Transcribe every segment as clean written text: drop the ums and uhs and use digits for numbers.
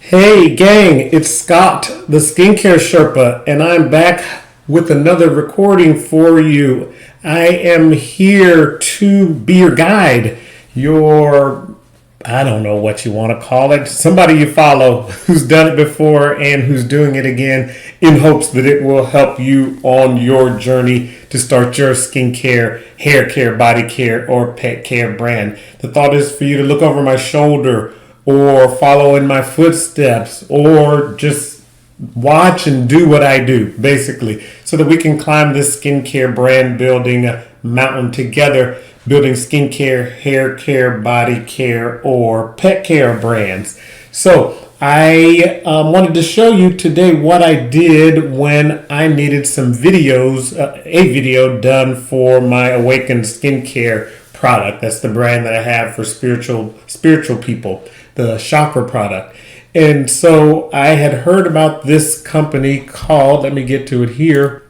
Hey gang, it's Scott, the Skincare Sherpa, and I'm back with another recording for you. I am here to be your guide, I don't know what you want to call it, somebody you follow who's done it before and who's doing it again in hopes that it will help you on your journey to start your skincare, hair care, body care, or pet care brand. The thought is for you to look over my shoulder or follow in my footsteps or just watch and do what I do, basically, so that we can climb this skincare brand building mountain together, building skincare, hair care, body care, or pet care brands. So I wanted to show you today what I did when I needed some videos, a video done for my Awakened Skincare product. That's the brand that I have for spiritual people, the chakra product. And so I had heard about this company called, let me get to it here,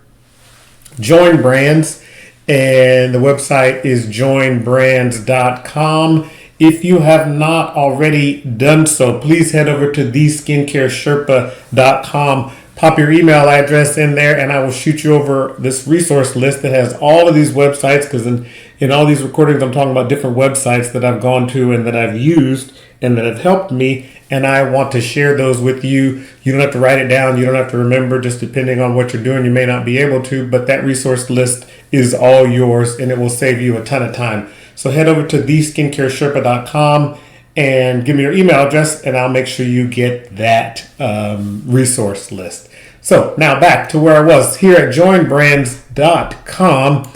Join Brands, and the website is joinbrands.com. If you have not already done so, please head over to theskincaresherpa.com. Pop your email address in there and I will shoot you over this resource list that has all of these websites, because in all these recordings I'm talking about different websites that I've gone to and that I've used and that have helped me, and I want to share those with you. You don't have to write it down, you don't have to remember, just depending on what you're doing you may not be able to, but that resource list is all yours and it will save you a ton of time. So head over to theskincaresherpa.com and give me your email address and I'll make sure you get that resource list. So now back to where I was here at joinbrands.com.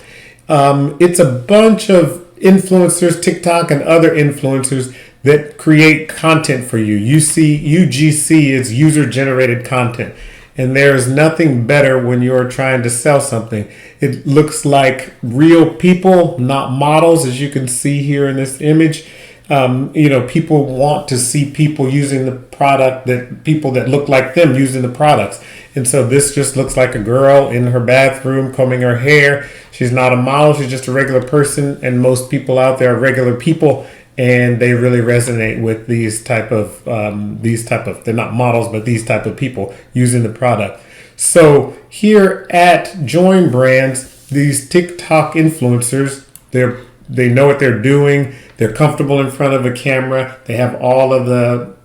It's a bunch of influencers, TikTok and other influencers that create content for you. UGC is user generated content. And there's nothing better when you're trying to sell something. It looks like real people, not models, as you can see here in this image. People want to see people using the product, that people that look like them using the products. And so this just looks like a girl in her bathroom combing her hair. She's not a model, she's just a regular person. And most people out there are regular people, and they really resonate with these type of, they're not models, but these type of people using the product. So here at Join Brands, these TikTok influencers, they know what they're doing. They're comfortable in front of a camera. They have all of the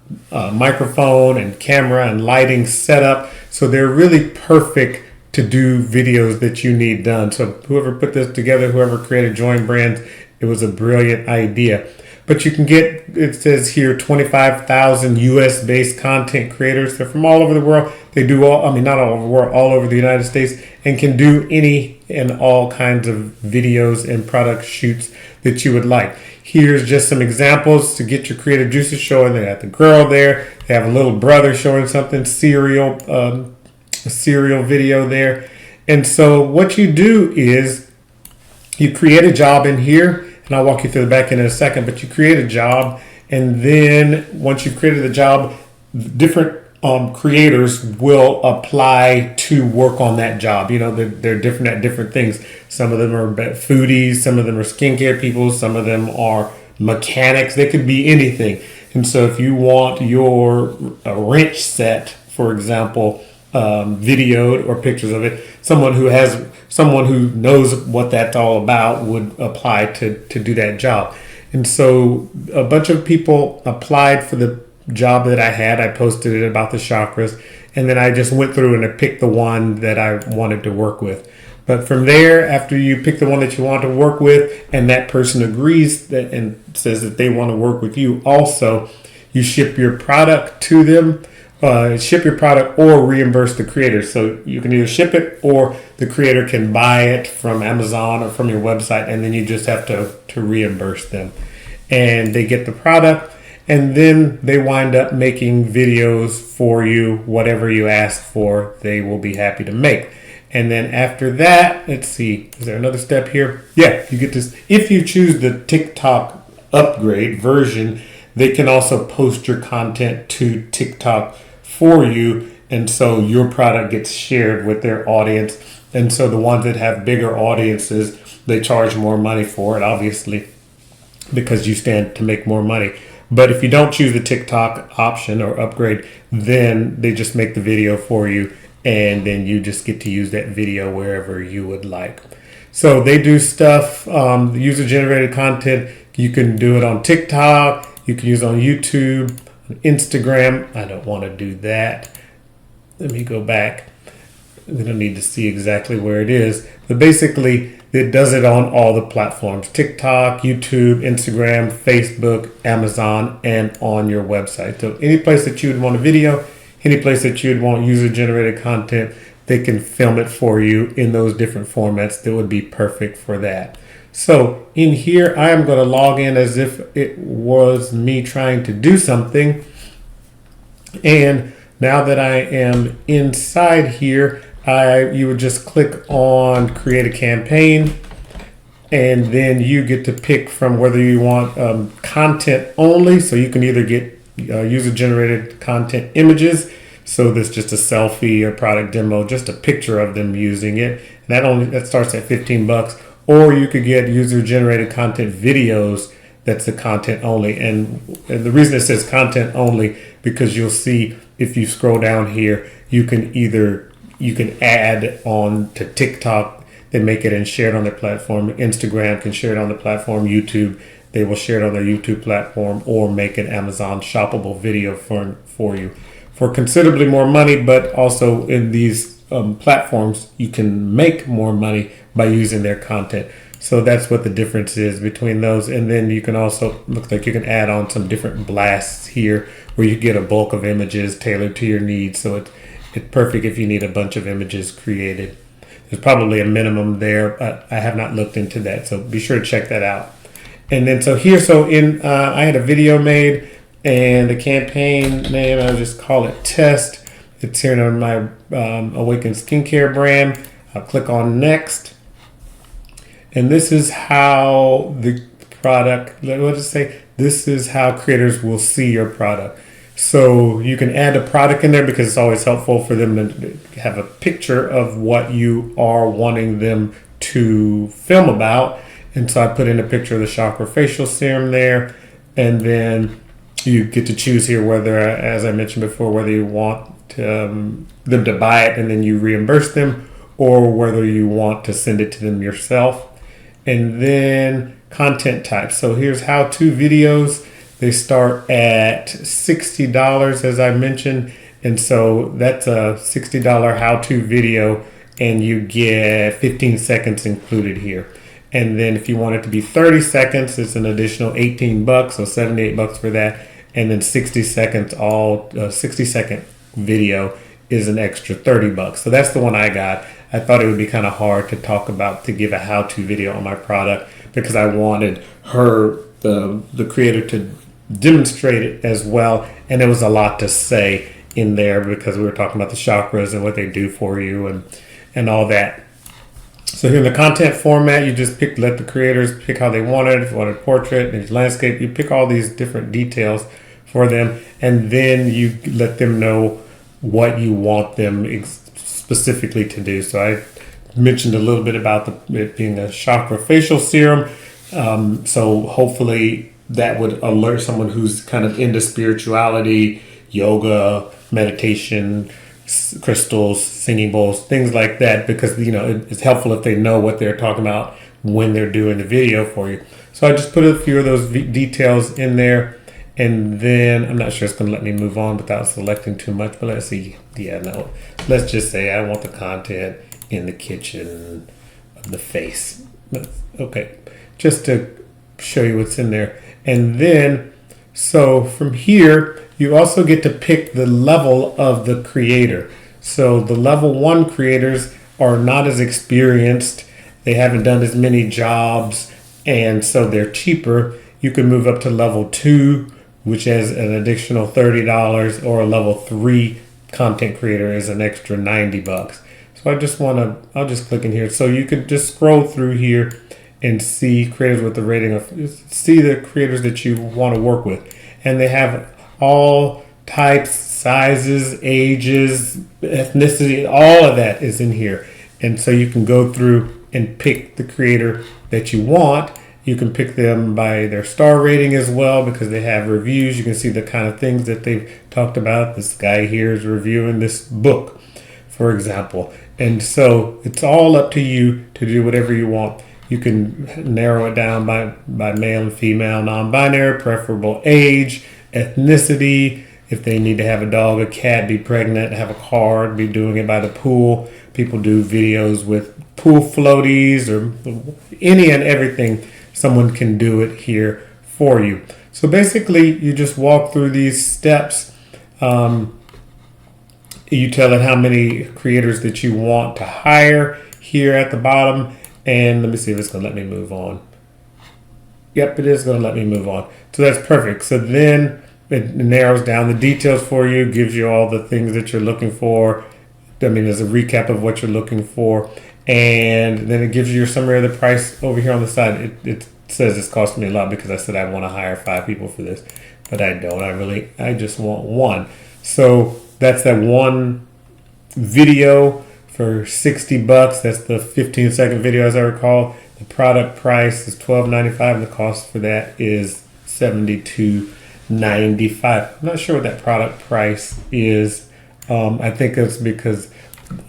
microphone and camera and lighting set up. So they're really perfect to do videos that you need done. So whoever put this together, whoever created Join Brands, it was a brilliant idea. But you can get, it says here, 25,000 US based content creators. They're from all over the world. They do not all over the world, all over the United States, and can do any and all kinds of videos and product shoots that you would like. Here's just some examples to get your creative juices showing. They got the girl there. They have a little brother showing something, a cereal video there. And so what you do is you create a job in here, and I'll walk you through the back end in a second, but you create a job, and then once you've created the job, different creators will apply to work on that job. They're different at different things. Some of them are foodies, some of them are skincare people, some of them are mechanics. They could be anything. And so if you want your wrench set, for example, videoed or pictures of it, someone who knows what that's all about would apply to do that job. And so a bunch of people applied for the job that I had. I posted it about the chakras, and then I just went through and I picked the one that I wanted to work with. But from there, after you pick the one that you want to work with and that person agrees and says that they want to work with you also, you ship your product to them. Ship your product or reimburse the creator. So you can either ship it or the creator can buy it from Amazon or from your website, and then you just have to reimburse them. And they get the product, and then they wind up making videos for you. Whatever you ask for, they will be happy to make. And then after that, let's see, is there another step here? Yeah, you get this. If you choose the TikTok upgrade version, they can also post your content to TikTok for you, and so your product gets shared with their audience. And so the ones that have bigger audiences, they charge more money for it, obviously, because you stand to make more money. But if you don't choose the TikTok option or upgrade, then they just make the video for you, and then you just get to use that video wherever you would like. So they do stuff, user-generated content. You can do it on TikTok. You can use it on YouTube, Instagram. I don't want to do that. Let me go back. We don't need to see exactly where it is. But basically, it does it on all the platforms. TikTok, YouTube, Instagram, Facebook, Amazon, and on your website. So any place that you would want a video, any place that you would want user-generated content, they can film it for you in those different formats that would be perfect for that. So in here, I am going to log in as if it was me trying to do something. And now that I am inside here, you would just click on create a campaign, and then you get to pick from whether you want content only. So you can either get user-generated content images. So this just a selfie or product demo, just a picture of them using it. And that starts at $15. Or you could get user-generated content videos. That's the content only. And the reason it says content only, because you'll see if you scroll down here, you can add on to TikTok. They make it and share it on their platform. Instagram can share it on the platform. YouTube, they will share it on their YouTube platform, or make an Amazon shoppable video for you for considerably more money. But also in these platforms, you can make more money by using their content. So that's what the difference is between those. And then you can also, looks like you can add on some different blasts here where you get a bulk of images tailored to your needs. So it's perfect if you need a bunch of images created. There's probably a minimum there, but I have not looked into that. So be sure to check that out. And then I had a video made, and the campaign name, I'll just call it Test. It's here on my Awaken Skincare brand. I'll click on Next. And this is how the product, what does it say? This is how creators will see your product. So you can add a product in there because it's always helpful for them to have a picture of what you are wanting them to film about. And so I put in a picture of the chakra facial serum there. And then you get to choose here whether, as I mentioned before, whether you want them to buy it and then you reimburse them, or whether you want to send it to them yourself. And then content type. So here's how-to videos. They start at $60, as I mentioned. And so that's a $60 how-to video, and you get 15 seconds included here. And then if you want it to be 30 seconds, it's an additional $18, so $78 for that. And then 60 seconds, 60-second video is an extra $30. So that's the one I got. I thought it would be kind of hard to give a how-to video on my product, because I wanted the creator to demonstrate it as well. And there was a lot to say in there because we were talking about the chakras and what they do for you and all that. So here in the content format, you just let the creators pick how they want it. If you want a portrait and landscape, you pick all these different details for them, and then you let them know what you want them specifically to do. So I mentioned a little bit about it being a chakra facial serum. So hopefully that would alert someone who's kind of into spirituality, yoga, meditation, crystals, singing bowls, things like that, because it's helpful if they know what they're talking about when they're doing the video for you. So I just put a few of those details in there, and then I'm not sure it's going to let me move on without selecting too much, but let's see. Yeah, no. Let's just say I want the content in the kitchen of the face. Okay, just to show you what's in there. And then, so from here, you also get to pick the level of the creator. So the level 1 creators are not as experienced. They haven't done as many jobs, and so they're cheaper. You can move up to level 2, which has an additional $30, or a level 3 content creator is an extra $90. So I'll just click in here. So you could just scroll through here and see creators with the rating see the creators that you want to work with. And they have all types, sizes, ages, ethnicity, all of that is in here. And so you can go through and pick the creator that you want, You can pick them by their star rating as well because they have reviews. You can see the kind of things that they've talked about. This guy here is reviewing this book, for example. And so it's all up to you to do whatever you want. You can narrow it down by male and female, non-binary, preferable age, ethnicity, if they need to have a dog, a cat, be pregnant, have a car, be doing it by the pool. People do videos with pool floaties or any and everything. Someone can do it here for you. So basically, you just walk through these steps. You tell it how many creators that you want to hire here at the bottom. And let me see if it's going to let me move on. Yep, it is going to let me move on. So that's perfect. So then it narrows down the details for you, gives you all the things that you're looking for. I mean, there's a recap of what you're looking for. And then it gives you your summary of the price over here on the side. It says it's costing me a lot because I said I want to hire 5 people for this. But I don't. I just want one. So that's that one video for $60. That's the 15-second video, as I recall. The product price is $12.95. The cost for that is $72.95. I'm not sure what that product price is. I think it's because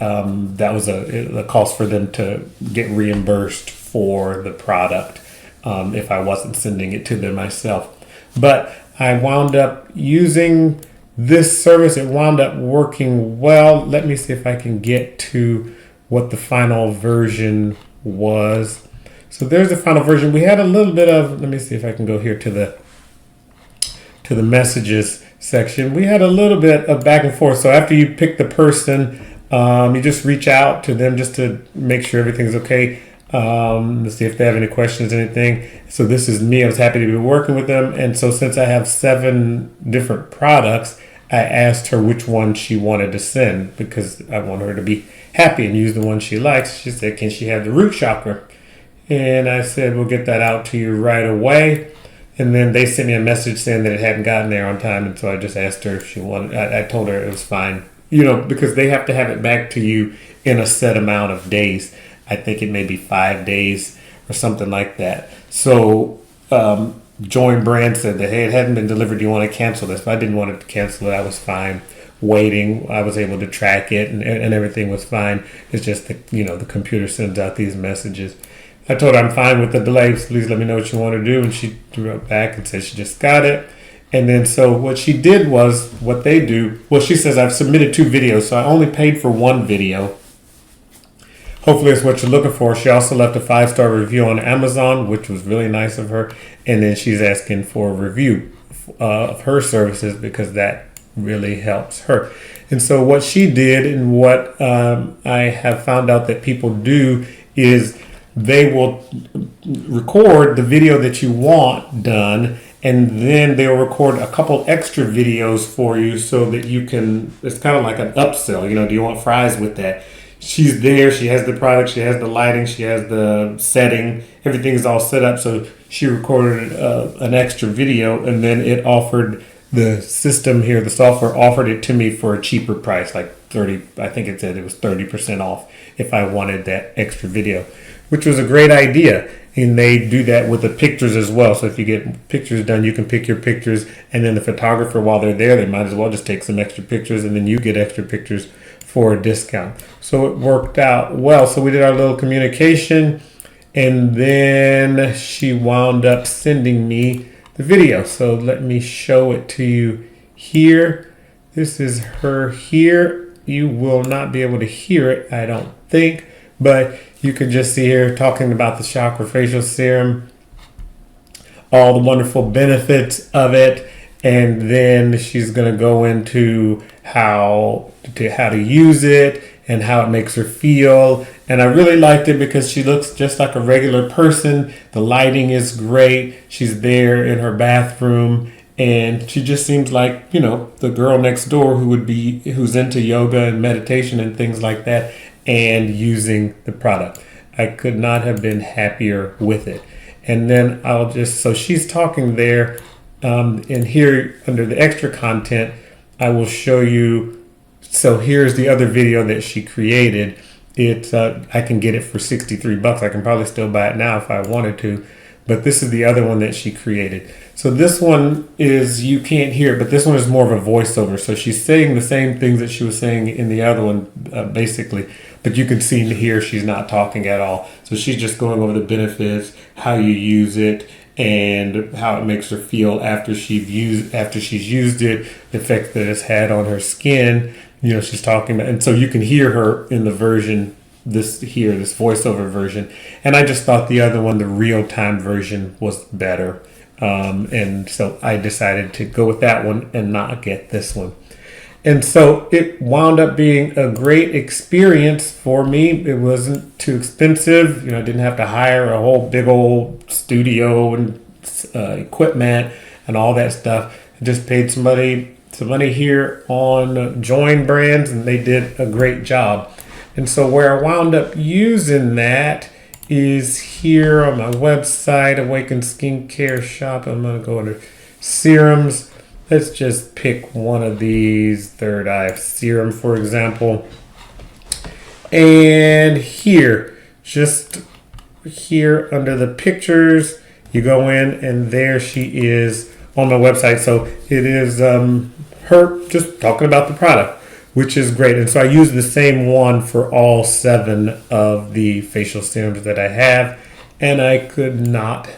that was a cost for them to get reimbursed for the product if I wasn't sending it to them myself. But I wound up using this service. It wound up working well. Let me see if I can get to what the final version was. So there's the final version. We had a little bit of, let me see if I can go here to the messages section. We had a little bit of back and forth. So after you pick the person, you just reach out to them just to make sure everything's okay. Let's see if they have any questions, anything. So this is me. I was happy to be working with them. And so since I have 7 different products, I asked her which one she wanted to send because I want her to be happy and use the one she likes. She said, can she have the root chakra? And I said, we'll get that out to you right away. And then they sent me a message saying that it hadn't gotten there on time. And so I just asked her if she wanted, I told her it was fine, because they have to have it back to you in a set amount of days. I think it may be 5 days or something like that. So Join Brand said that, hey, it hadn't been delivered. Do you want to cancel this? If I didn't want to cancel it, I was fine waiting. I was able to track it and everything was fine. It's just that, the computer sends out these messages. I told her I'm fine with the delay. Please let me know what you want to do. And she wrote back and said she just got it. And then so what she did was what they do. Well, she says I've submitted 2 videos, so I only paid for 1 video. Hopefully it's what you're looking for. She also left a 5-star review on Amazon, which was really nice of her. And then she's asking for a review of her services because that really helps her. And so what she did and what I have found out that people do is they will record the video that you want done, and then they'll record a couple extra videos for you so that you can, it's kind of like an upsell. Do you want fries with that? She's there, she has the product, she has the lighting, she has the setting, everything is all set up. So she recorded an extra video, and then it offered the system here, the software offered it to me for a cheaper price, like 30, I think it said it was 30% off if I wanted that extra video, which was a great idea. And they do that with the pictures as well. So if you get pictures done, you can pick your pictures, and then the photographer, while they're there, they might as well just take some extra pictures, and then you get extra pictures for a discount. So it worked out well. So we did our little communication, and then she wound up sending me the video. So let me show it to you here. This is her here. You will not be able to hear it, I don't think, but you can just see her talking about the chakra facial serum, all the wonderful benefits of it, and then she's going to go into how to use it and how it makes her feel. And I really liked it because she looks just like a regular person. The lighting is great. She's there in her bathroom, and she just seems like, the girl next door who's into yoga and meditation and things like that, and using the product. I could not have been happier with it. And then so she's talking there, and here under the extra content, I will show you. So here's the other video that she created. I can get it for $63. I can probably still buy it now if I wanted to, but this is the other one that she created. So this one is, you can't hear it, but this one is more of a voiceover. So she's saying the same things that she was saying in the other one, basically, but you can see and hear she's not talking at all. So she's just going over the benefits, how you use it, and how it makes her feel after she's used it, the effect that it's had on her skin. You know, she's talking about, and so you can hear her in the version this voiceover version. And I just thought the other one, the real-time version, was better. And so I decided to go with that one and not get this one. And so it wound up being a great experience for me. It wasn't too expensive. You know, I didn't have to hire a whole big old studio and equipment and all that stuff. I just paid some money here on Join Brands, and they did a great job. And so where I wound up using that is here on my website, Awaken Skincare Shop. I'm going to go under serums. Let's just pick one of these, Third Eye Serum, for example. And here, just here under the pictures, you go in and there she is on my website. So it is her just talking about the product, which is great. And so I use the same one for all 7 of the facial serums that I have, and I could not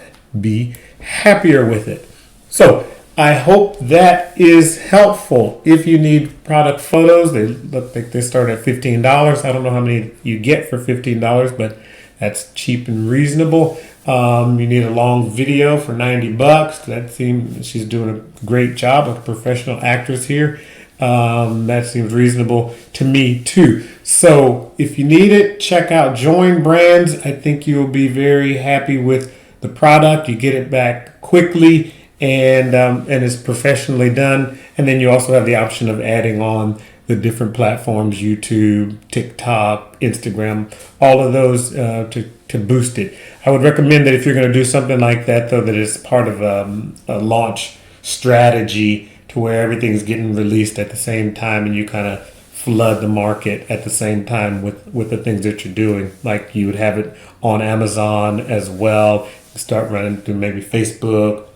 be happier with it. So I hope that is helpful. If you need product photos, they look like they start at $15. I don't know how many you get for $15, but that's cheap and reasonable. You need a long video for $90. That seems, she's doing a great job, a professional actress here. That seems reasonable to me too. So if you need it, check out Join Brands. I think you'll be very happy with the product. You get it back quickly, and it's professionally done. And then you also have the option of adding on the different platforms, YouTube, TikTok, Instagram, all of those to boost it. I would recommend that if you're going to do something like that, though, that it's part of a launch strategy to where everything's getting released at the same time, and you kind of flood the market at the same time with the things that you're doing. Like you would have it on Amazon as well. Start running through maybe Facebook.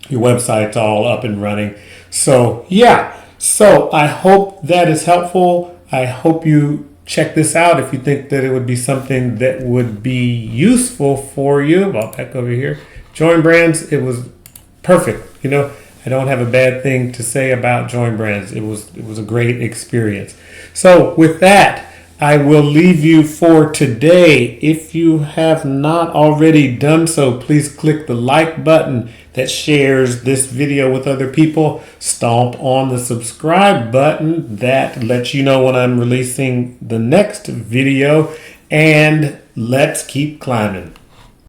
Your website's all up and running. So yeah. So I hope that is helpful. I hope you check this out if you think that it would be something that would be useful for you. I'll back over here. Join Brands, it was perfect. You know, I don't have a bad thing to say about Join Brands. It was a great experience. So with that, I will leave you for today. If you have not already done so, please click the like button that shares this video with other people. Stomp on the subscribe button that lets you know when I'm releasing the next video. And let's keep climbing.